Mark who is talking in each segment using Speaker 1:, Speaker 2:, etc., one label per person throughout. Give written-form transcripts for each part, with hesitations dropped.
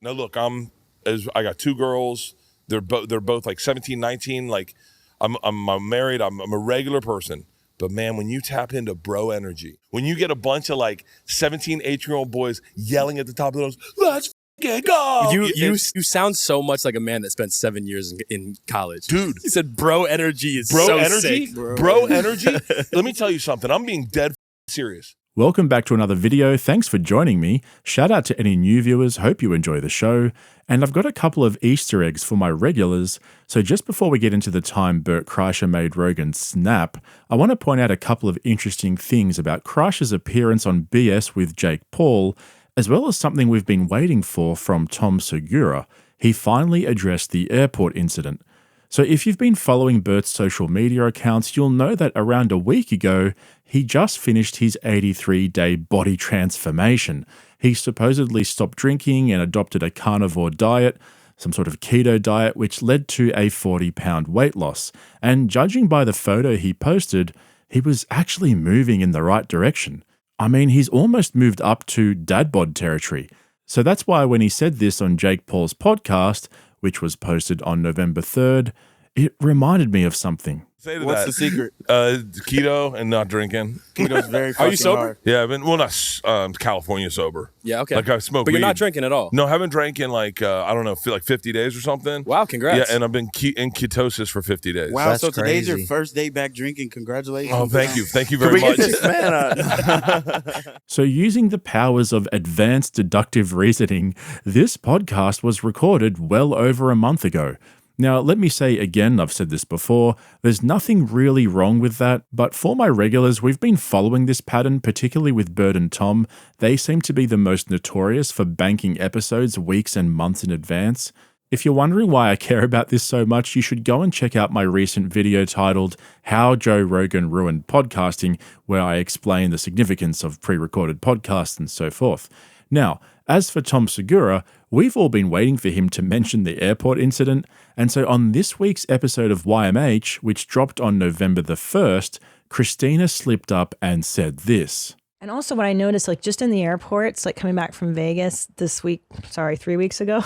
Speaker 1: Now look, I got 2 girls. They're both like 17, 19. Like I'm married. I'm a regular person. But man, when you tap into bro energy, when you get a bunch of like 17, 18-year-old boys yelling at the top of those, let's get go.
Speaker 2: You sound so much like a man that spent 7 years in college.
Speaker 1: Dude.
Speaker 2: He said bro energy is
Speaker 1: bro
Speaker 2: so
Speaker 1: energy?
Speaker 2: sick.
Speaker 1: Bro energy? Let me tell you something. I'm being dead serious.
Speaker 3: Welcome back to another video. Thanks for joining me. Shout out to any new viewers. Hope you enjoy the show. And I've got a couple of Easter eggs for my regulars. So just before we get into the time Bert Kreischer made Rogan snap, I want to point out a couple of interesting things about Kreischer's appearance on BS with Jake Paul, as well as something we've been waiting for from Tom Segura. He finally addressed the airport incident. So if you've been following Bert's social media accounts, you'll know that around a week ago, he just finished his 83-day body transformation. He supposedly stopped drinking and adopted a carnivore diet, some sort of keto diet, which led to a 40-pound weight loss. And judging by the photo he posted, he was actually moving in the right direction. I mean, he's almost moved up to dad bod territory. So that's why when he said this on Jake Paul's podcast, which was posted on November 3rd, it reminded me of something.
Speaker 1: Say to
Speaker 4: What's
Speaker 1: that.
Speaker 4: the secret?
Speaker 1: Keto and not drinking.
Speaker 4: Keto's very fucking
Speaker 2: Are you sober?
Speaker 4: hard.
Speaker 1: Yeah, I've been, not California sober.
Speaker 2: Yeah, okay.
Speaker 1: Like I smoke
Speaker 2: But you're
Speaker 1: weed.
Speaker 2: not drinking at all?
Speaker 1: No, I haven't drank in like, I don't know, like 50 days or something.
Speaker 2: Wow, congrats.
Speaker 1: Yeah, and I've been in ketosis for 50 days.
Speaker 4: Wow,
Speaker 5: That's
Speaker 4: so today's your
Speaker 5: crazy.
Speaker 4: first day back drinking. Congratulations.
Speaker 1: Oh, thank you. Thank you
Speaker 5: Can
Speaker 1: very
Speaker 5: we
Speaker 1: much.
Speaker 5: get this man on?
Speaker 3: So using the powers of advanced deductive reasoning, this podcast was recorded well over a month ago. Now, let me say again, I've said this before, there's nothing really wrong with that, but for my regulars, we've been following this pattern, particularly with Bert and Tom. They seem to be the most notorious for banking episodes weeks and months in advance. If you're wondering why I care about this so much, you should go and check out my recent video titled How Joe Rogan Ruined Podcasting, where I explain the significance of pre-recorded podcasts and so forth. Now, as for Tom Segura, we've all been waiting for him to mention the airport incident, and so on this week's episode of YMH, which dropped on November the 1st, Christina slipped up and said this.
Speaker 6: And also what I noticed, like just in the airports, like coming back from Vegas this week, 3 weeks ago,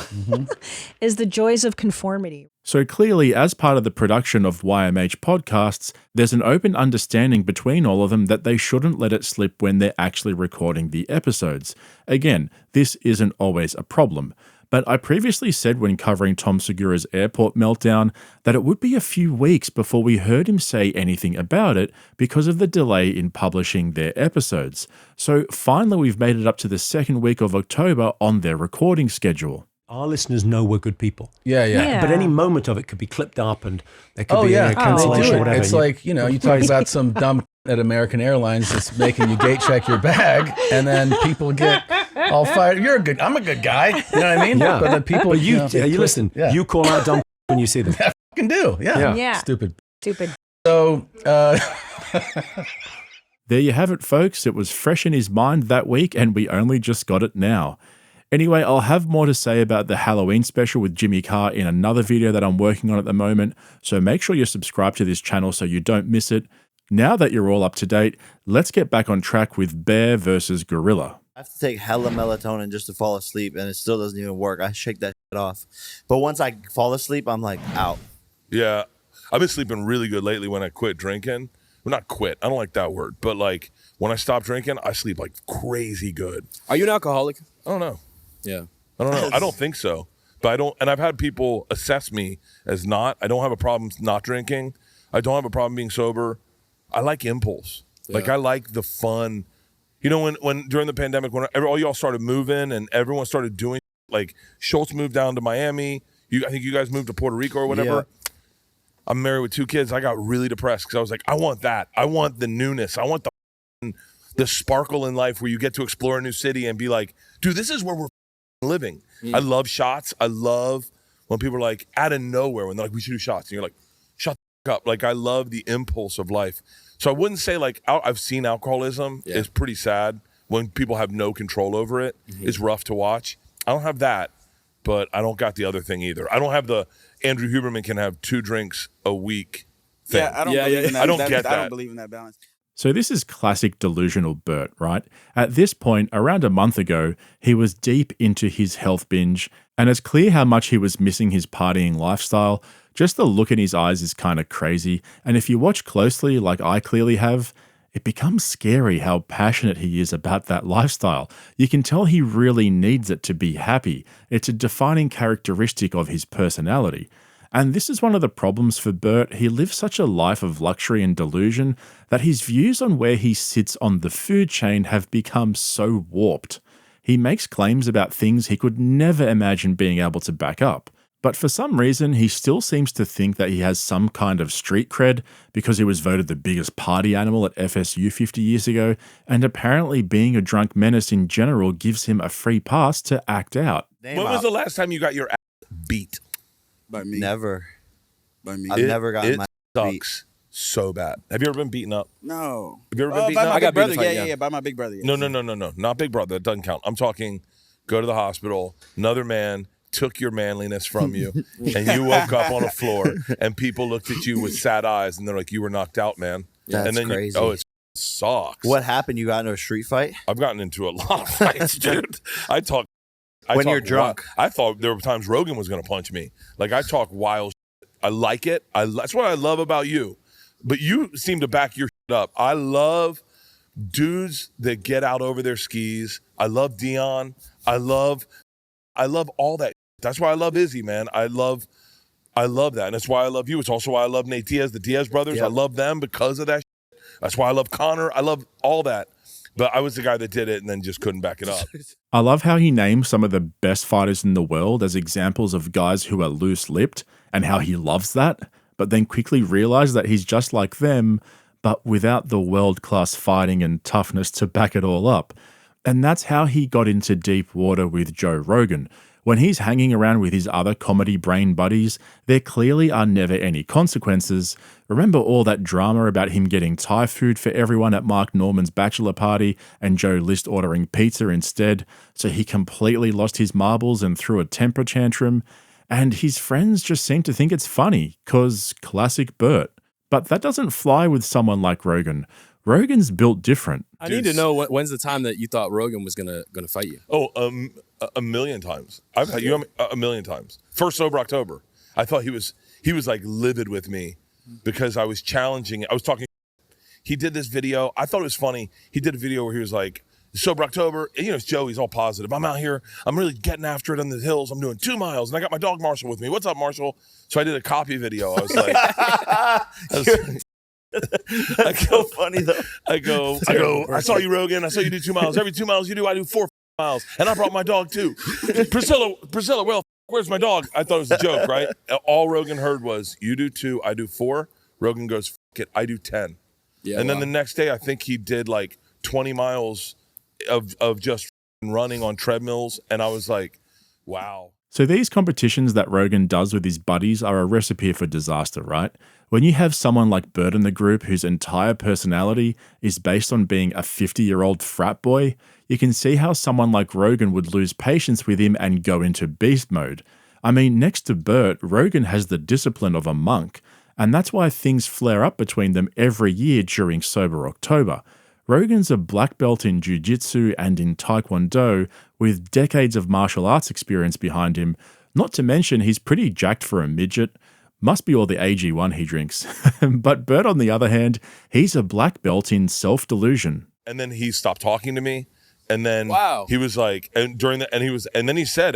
Speaker 6: is the joys of conformity.
Speaker 3: So clearly, as part of the production of YMH podcasts, there's an open understanding between all of them that they shouldn't let it slip when they're actually recording the episodes. Again, this isn't always a problem. But I previously said when covering Tom Segura's airport meltdown that it would be a few weeks before we heard him say anything about it because of the delay in publishing their episodes. So finally we've made it up to the second week of October on their recording schedule.
Speaker 7: Our listeners know we're good people.
Speaker 6: Yeah.
Speaker 7: But any moment of it could be clipped up and there could be
Speaker 8: yeah.
Speaker 7: a cancellation or whatever.
Speaker 8: It's like, you talk about some dumb at American Airlines that's making you gate check your bag, and then people get all fired. I'm a good guy. You know what I mean?
Speaker 7: Yeah.
Speaker 8: But then people,
Speaker 7: But you listen,
Speaker 8: Yeah.
Speaker 7: you call out dumb when you see them.
Speaker 8: I fucking do. Yeah.
Speaker 6: Yeah.
Speaker 8: Stupid. So,
Speaker 3: There you have it, folks. It was fresh in his mind that week, and we only just got it now. Anyway, I'll have more to say about the Halloween special with Jimmy Carr in another video that I'm working on at the moment, so make sure you're subscribed to this channel so you don't miss it. Now that you're all up to date, let's get back on track with Bear versus Gorilla.
Speaker 5: I have to take hella melatonin just to fall asleep, and it still doesn't even work. I shake that shit off. But once I fall asleep, I'm like out.
Speaker 1: Yeah. I've been sleeping really good lately when I quit drinking. Well, not quit. I don't like that word. But like when I stop drinking, I sleep like crazy good.
Speaker 2: Are you an alcoholic?
Speaker 1: I don't know.
Speaker 2: Yeah.
Speaker 1: I don't know. I don't think so. But I don't, and I've had people assess me as not. I don't have a problem not drinking. I don't have a problem being sober. I like impulse.
Speaker 2: Yeah.
Speaker 1: Like I like the fun. You know, when during the pandemic, when all y'all started moving and everyone started doing, like Schultz moved down to Miami. I think you guys moved to Puerto Rico or whatever.
Speaker 5: Yeah.
Speaker 1: I'm married with 2 kids. I got really depressed because I was like, I want that. I want the newness. I want the sparkle in life where you get to explore a new city and be like, dude, this is where we're living. I love shots. I love when people are like out of nowhere when they're like, we should do shots. And you're like, shut the fuck up. Like I love the impulse of life. So I wouldn't say like I've seen alcoholism.
Speaker 2: Yeah.
Speaker 1: It's pretty sad when people have no control over it. It's rough to watch. I don't have that, but I don't got the other thing either. I don't have the Andrew Huberman can have 2 drinks a week thing.
Speaker 4: Yeah, I don't
Speaker 2: Yeah,
Speaker 4: believe
Speaker 2: yeah.
Speaker 4: in that.
Speaker 1: I don't get
Speaker 4: I
Speaker 1: that.
Speaker 4: don't believe in that balance.
Speaker 3: So this is classic delusional Bert, right? At this point, around a month ago, he was deep into his health binge, and it's clear how much he was missing his partying lifestyle. Just the look in his eyes is kind of crazy, and if you watch closely, like I clearly have, it becomes scary how passionate he is about that lifestyle. You can tell he really needs it to be happy. It's a defining characteristic of his personality. And this is one of the problems for Bert. He lives such a life of luxury and delusion that his views on where he sits on the food chain have become so warped. He makes claims about things he could never imagine being able to back up. But for some reason, he still seems to think that he has some kind of street cred because he was voted the biggest party animal at FSU 50 years ago, and apparently being a drunk menace in general gives him a free pass to act out.
Speaker 1: When was the last time you got your ass beat?
Speaker 4: By me.
Speaker 5: Never.
Speaker 4: By me.
Speaker 5: I've never gotten my beat.
Speaker 1: Sucks so bad. Have you ever been beaten up?
Speaker 4: No.
Speaker 1: Have you ever been beaten
Speaker 4: by
Speaker 1: up?
Speaker 4: my
Speaker 2: I got
Speaker 4: big brother.
Speaker 2: beat in a fight,
Speaker 4: Yeah,
Speaker 2: yeah.
Speaker 4: by my big brother. Yeah.
Speaker 1: No. Not Big Brother. That doesn't count. I'm talking go to the hospital. Another man took your manliness from you, and you woke up on a floor, and people looked at you with sad eyes, and they're like, "You were knocked out, man."
Speaker 5: That's
Speaker 1: and then
Speaker 5: crazy.
Speaker 1: it sucks.
Speaker 5: What happened? You got into a street fight?
Speaker 1: I've gotten into a lot of fights, dude. I talk
Speaker 5: When you're drunk.
Speaker 1: I thought there were times Rogan was going to punch me. Like I talk wild. I like it. That's what I love about you. But you seem to back your up. I love dudes that get out over their skis. I love Dion. I love all that. That's why I love Izzy, man. I love that. And that's why I love you. It's also why I love Nate Diaz, the Diaz brothers.
Speaker 5: Yep.
Speaker 1: I love them because of that. That's why I love Connor. I love all that. But I was the guy that did it and then just couldn't back it up.
Speaker 3: I love how he names some of the best fighters in the world as examples of guys who are loose-lipped and how he loves that, but then quickly realized that he's just like them, but without the world-class fighting and toughness to back it all up. And that's how he got into deep water with Joe Rogan. When he's hanging around with his other comedy brain buddies, there clearly are never any consequences. Remember all that drama about him getting Thai food for everyone at Mark Norman's bachelor party and Joe List ordering pizza instead, so he completely lost his marbles and threw a temper tantrum? And his friends just seem to think it's funny, cause classic Bert. But that doesn't fly with someone like Rogan. Rogan's built different.
Speaker 2: I need to know when's the time that you thought Rogan was gonna fight you.
Speaker 1: Oh, a million times. I've had you a million times. First Sober October. I thought he was like livid with me because I was challenging. I was talking. He did this video. I thought it was funny. He did a video where he was like, Sober October. And, it's Joe. He's all positive. I'm out here. I'm really getting after it on the hills. I'm doing 2 miles. And I got my dog Marshall with me. What's up, Marshall? So I did a copy video. I was like,
Speaker 5: That's so funny though.
Speaker 1: I go, I saw you, Rogan. I saw you do 2 miles. Every 2 miles you do, I do 4 miles. And I brought my dog too. Priscilla, well, where's my dog? I thought it was a joke, right? All Rogan heard was, you do 2, I do 4. Rogan goes, F it, I do 10.
Speaker 2: Yeah,
Speaker 1: and then the next day, I think he did like 20 miles of just running on treadmills. And I was like, wow.
Speaker 3: So these competitions that Rogan does with his buddies are a recipe for disaster, right? When you have someone like Bert in the group whose entire personality is based on being a 50-year-old frat boy, you can see how someone like Rogan would lose patience with him and go into beast mode. I mean, next to Bert, Rogan has the discipline of a monk, and that's why things flare up between them every year during Sober October. Rogan's a black belt in jiu-jitsu and in taekwondo with decades of martial arts experience behind him, not to mention he's pretty jacked for a midget. Must be all the AG1 he drinks. But Bert, on the other hand, he's a black belt in self-delusion.
Speaker 1: And then he stopped talking to me. And then
Speaker 2: Wow.
Speaker 1: he was like, and then he said,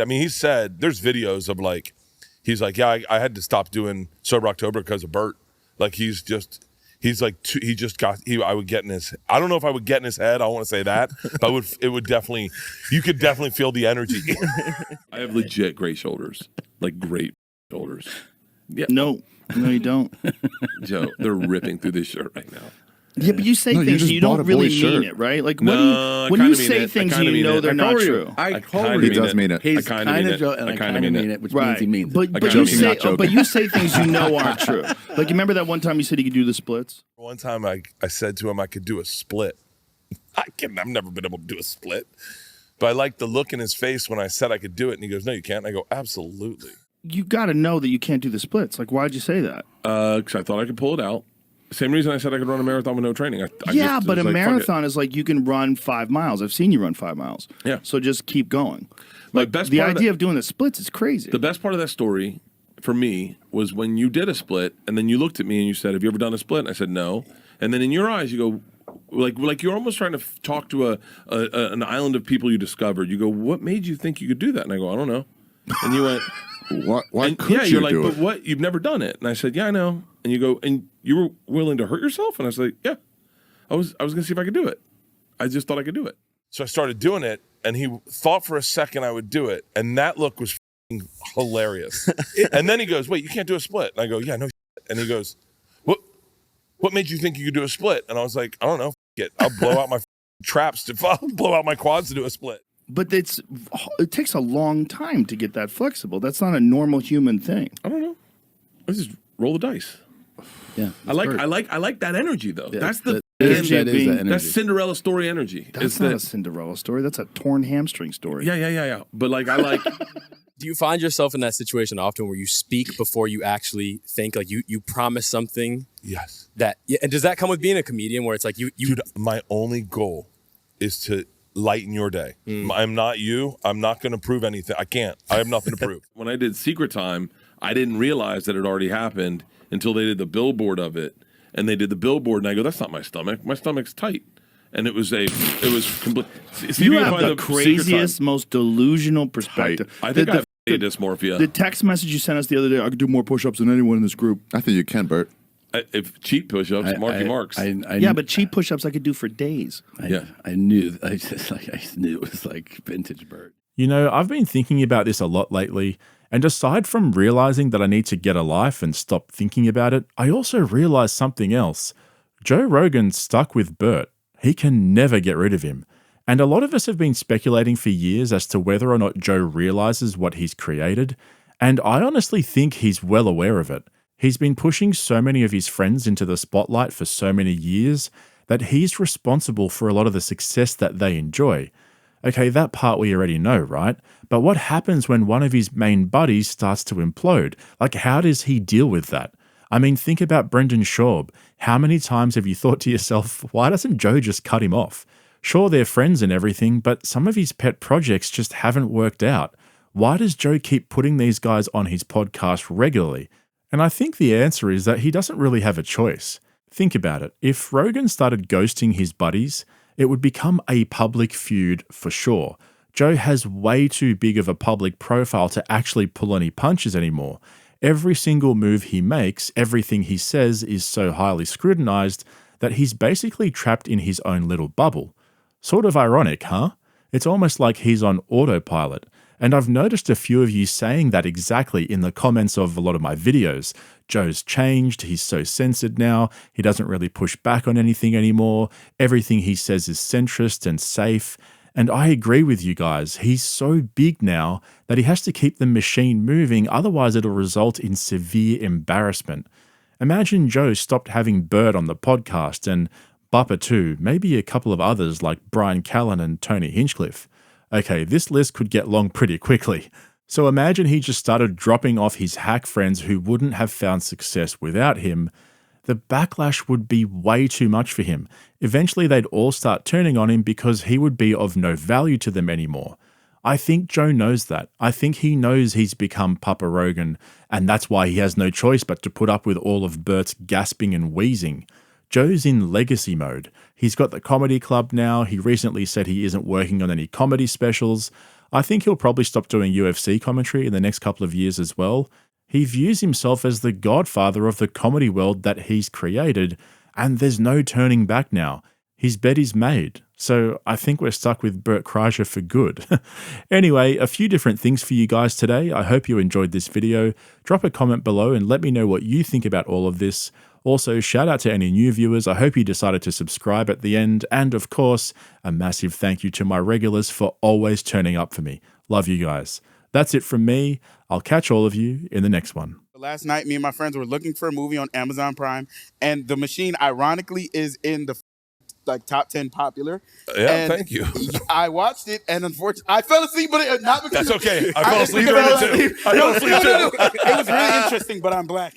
Speaker 1: there's videos of like, he's like, yeah, I had to stop doing Sober October because of Bert. Like I would get in his, I don't know if I would get in his head. I don't want to say that, but you could definitely feel the energy.
Speaker 9: I have legit great shoulders, like great shoulders. Yeah.
Speaker 10: No, you don't.
Speaker 9: Joe, they're ripping through this shirt right now.
Speaker 10: Yeah, but you say things and you don't really mean it, right? Like when you say things and you know they're not true.
Speaker 9: He does mean it.
Speaker 8: He's kind of Joe, and I kind of mean it, which means he means it.
Speaker 10: But you say things you know aren't true. Like, you remember that one time you said he could do the splits?
Speaker 1: One time I said to him I could do a split. I've never been able to do a split. But I liked the look in his face when I said I could do it. And he goes, no, you can't. And I go, absolutely.
Speaker 10: You got to know that you can't do the splits. Like, why'd you say that?
Speaker 9: Because I thought I could pull it out. Same reason I said I could run a marathon with no training.
Speaker 10: But a marathon is like you can run 5 miles. I've seen you run 5 miles.
Speaker 9: Yeah.
Speaker 10: So just keep going. Like
Speaker 9: best
Speaker 10: the
Speaker 9: part
Speaker 10: idea of doing the splits is crazy.
Speaker 9: The best part of that story for me was when you did a split, and then you looked at me and you said, "Have you ever done a split?" And I said, "No." And then in your eyes, you go, like you're almost trying to talk to an island of people you discovered. You go, "What made you think you could do that?" And I go, "I don't know." And you went,
Speaker 11: Why could you
Speaker 9: you're like,
Speaker 11: do
Speaker 9: "But
Speaker 11: it?"
Speaker 9: what? You've never done it." And I said, "Yeah, I know." And you go, "And you were willing to hurt yourself?" And I was like, "Yeah, I was going to see if I could do it. I just thought I could do it."
Speaker 1: So I started doing it, and he thought for a second I would do it, and that look was hilarious. And then he goes, "Wait, you can't do a split?" And I go, "Yeah, no shit." And he goes, What made you think you could do a split?" And I was like, "I don't know. I'll blow out my traps I'll blow out my quads to do a split."
Speaker 10: But it takes a long time to get that flexible. That's not a normal human thing.
Speaker 9: I don't know. I just roll the dice.
Speaker 10: Yeah,
Speaker 9: I like that energy though.
Speaker 10: Yeah,
Speaker 9: that's the
Speaker 10: energy of being.
Speaker 9: That's Cinderella story energy.
Speaker 10: That's not a Cinderella story. That's a torn hamstring story.
Speaker 9: Yeah. But like I like.
Speaker 2: Do you find yourself in that situation often where you speak before you actually think? Like you promise something?
Speaker 1: Yes.
Speaker 2: And does that come with being a comedian where it's like you
Speaker 1: Dude, my only goal is to lighten your day. I'm not you. I'm not going to prove anything. I can't. I have nothing to prove.
Speaker 9: When I did Secret Time, I didn't realize that it already happened until they did the billboard of it. And they did the billboard, and I go, "That's not my stomach. My stomach's tight." And it was complete.
Speaker 10: You have the craziest, most delusional perspective.
Speaker 9: I think I have dysmorphia.
Speaker 10: The text message you sent us the other day, "I could do more push-ups than anyone in this group."
Speaker 11: I think you can, Bert.
Speaker 9: If cheap push-ups, Marky Marks.
Speaker 10: But cheap push-ups I could do for days.
Speaker 8: I knew. I knew it was like vintage Bert.
Speaker 3: You know, I've been thinking about this a lot lately, and aside from realizing that I need to get a life and stop thinking about it, I also realized something else. Joe Rogan's stuck with Bert. He can never get rid of him. And a lot of us have been speculating for years as to whether or not Joe realizes what he's created, and I honestly think he's well aware of it. He's been pushing so many of his friends into the spotlight for so many years that he's responsible for a lot of the success that they enjoy. Okay, that part we already know, right? But what happens when one of his main buddies starts to implode? Like, how does he deal with that? I mean, think about Brendan Schaub. How many times have you thought to yourself, why doesn't Joe just cut him off? Sure, they're friends and everything, but some of his pet projects just haven't worked out. Why does Joe keep putting these guys on his podcast regularly? And I think the answer is that he doesn't really have a choice. Think about it. If Rogan started ghosting his buddies, it would become a public feud for sure. Joe has way too big of a public profile to actually pull any punches anymore. Every single move he makes, everything he says is so highly scrutinized that he's basically trapped in his own little bubble. Sort of ironic, huh? It's almost like he's on autopilot. And I've noticed a few of you saying that exactly in the comments of a lot of my videos. Joe's changed, he's so censored now, he doesn't really push back on anything anymore, everything he says is centrist and safe. And I agree with you guys, he's so big now that he has to keep the machine moving, otherwise it'll result in severe embarrassment. Imagine Joe stopped having Bert on the podcast and Bupper too, maybe a couple of others like Brian Callen and Tony Hinchcliffe. Okay, this list could get long pretty quickly. So imagine he just started dropping off his hack friends who wouldn't have found success without him. The backlash would be way too much for him. Eventually they'd all start turning on him because he would be of no value to them anymore. I think Joe knows that. I think he knows he's become Papa Rogan, and that's why he has no choice but to put up with all of Bert's gasping and wheezing. Joe's in legacy mode. He's got the comedy club now. He recently said he isn't working on any comedy specials. I think he'll probably stop doing UFC commentary in the next couple of years as well. He views himself as the godfather of the comedy world that he's created, and there's no turning back now. His bet is made. So I think we're stuck with Bert Kreischer for good. Anyway, a few different things for you guys today. I hope you enjoyed this video. Drop a comment below and let me know what you think about all of this. Also, shout out to any new viewers. I hope you decided to subscribe at the end. And of course, a massive thank you to my regulars for always turning up for me. Love you guys. That's it from me. I'll catch all of you in the next one.
Speaker 12: Last night, me and my friends were looking for a movie on Amazon Prime, and The Machine, ironically, is in the top 10 popular.
Speaker 1: Yeah,
Speaker 12: and
Speaker 1: thank you.
Speaker 12: I watched it, and unfortunately, I fell asleep, but not because
Speaker 1: that's okay. I fell asleep during it too. I fell asleep too.
Speaker 12: It was really interesting, but I'm black.